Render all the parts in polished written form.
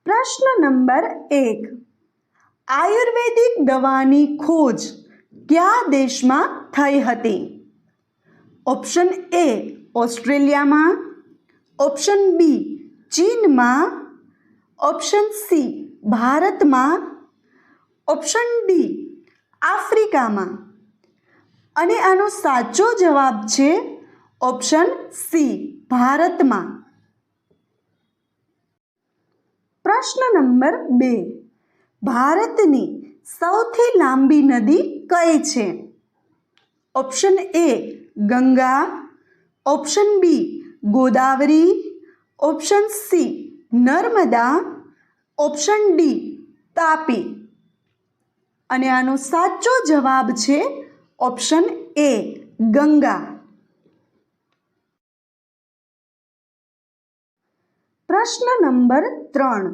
પ્રશ્ન નંબર 1. આયુર્વેદિક દવાની ખોજ કયા દેશમાં થઈ હતી? ઓપ્શન એ ઓસ્ટ્રેલિયામાં, ઓપ્શન બી ચીનમાં, ઓપ્શન સી ભારતમાં, ઓપ્શન ડી આફ્રિકામાં. અને આનો સાચો જવાબ છે ઓપ્શન સી ભારતમાં. પ્રશ્ન નંબર 2. ભારતની સૌથી લાંબી નદી કઈ છે? Option A Ganga, option B Godavari, option C Narmada, option D Tapi. અને આનો સાચો જવાબ છે ઓપ્શન એ ગંગા. પ્રશ્ન નંબર 3.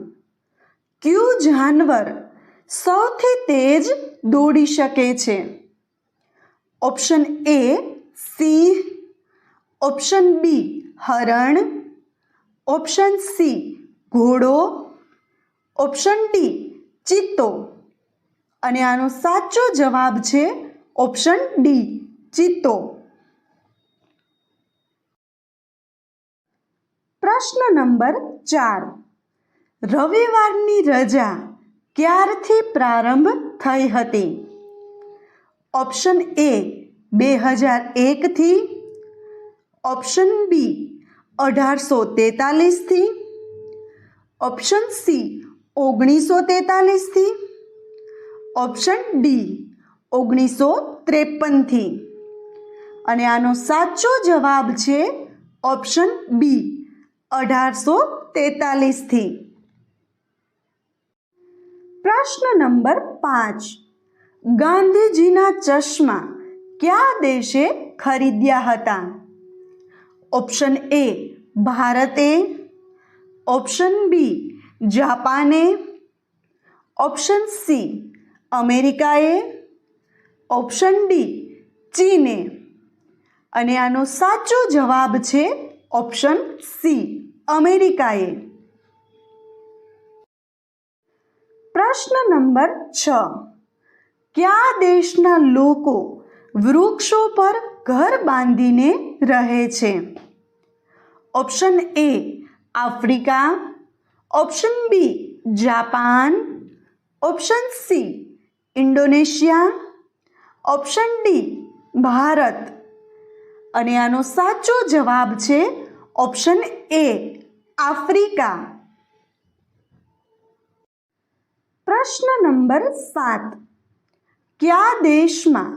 કયું જાનવર સૌથી તેજ દોડી શકે છે? ઓપ્શન એ સિંહ, ઓપ્શન બી હરણ, ઓપ્શન સી ઘોડો, ઓપ્શન ડી ચિત્તો. અને આનો સાચો જવાબ છે ઓપ્શન ડી ચિત્તો. પ્રશ્ન નંબર 4. રવિવારની રજા ક્યારથી પ્રારંભ થઈ હતી? ઓપ્શન એ 2001 થી, ઓપ્શન બી 1843 થી, ઓપ્શન સી 1943 થી, ઓપ્શન ડી 1953 થી. અને આનો સાચો જવાબ છે ઓપ્શન બી 1843 થી. પ્રશ્ન નંબર 5. ગાંધીજીના ચશ્મા કયા દેશે ખરીદ્યા હતા? ઓપ્શન એ ભારતે, ઓપ્શન બી જાપાને, ઓપ્શન સી અમેરિકાએ, ઓપ્શન ડી ચીને. અને આનો સાચો જવાબ છે ઓપ્શન સી અમેરિકાએ. પ્રશ્ન નંબર 6. કયા દેશના લોકો વૃક્ષો પર ઘર બાંધીને રહે છે? Option A Africa, option B Japan, option C Indonesia, option D Bharat. અને આનો સાચો જવાબ છે ઓપ્શન એ આફ્રિકા. પ્રશ્ન નંબર 7. કયા દેશમાં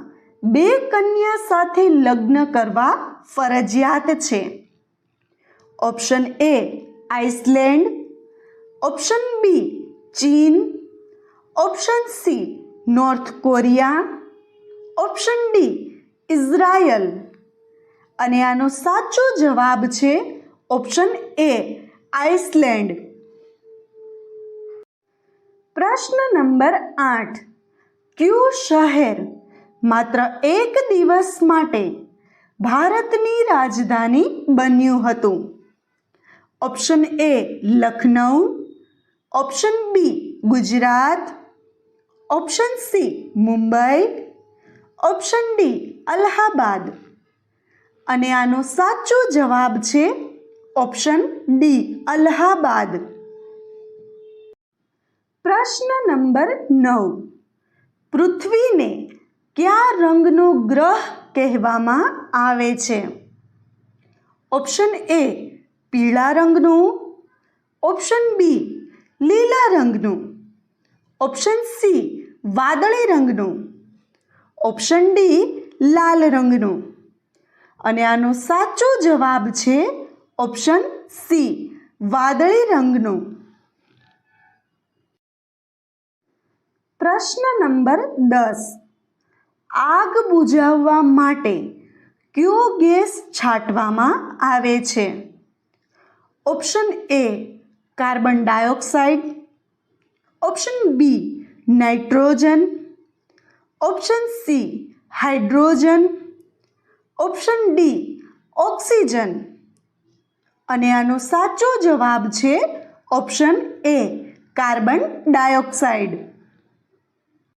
2 કન્યા સાથે લગ્ન કરવા ફરજિયાત છે? Option A Iceland, option B ચીન, option C North Korea, option D Israel. અને આનો સાચો જવાબ છે ઓપ્શન એ આઇસલેન્ડ. પ્રશ્ન નંબર 8. કયું શહેર માત્ર 1 દિવસ માટે ભારતની રાજધાની બન્યું હતું? Option A Lucknow, option B Gujarat, option C Mumbai, option D Allahabad. અને આનો સાચો જવાબ છે ઓપ્શન ડી અલ્હાબાદ. પ્રશ્ન નંબર 9. પૃથ્વીને કયા રંગનો ગ્રહ કહેવામાં આવે છે? ઓપ્શન એ પીળા રંગનું, ઓપ્શન બી લીલા રંગનું, ઓપ્શન સી વાદળી રંગનું, ઓપ્શન ડી લાલ રંગનું. અને આનો સાચો જવાબ છે ઓપ્શન સી વાદળી રંગનું. પ્રશ્ન નંબર 10. આગ બુઝાવવા માટે કયો ગેસ છાંટવામાં આવે છે? Option A carbon dioxide, option B nitrogen, option C hydrogen, option D oxygen. અને આનો સાચો જવાબ છે ઓપ્શન એ કાર્બન ડાયોક્સાઇડ.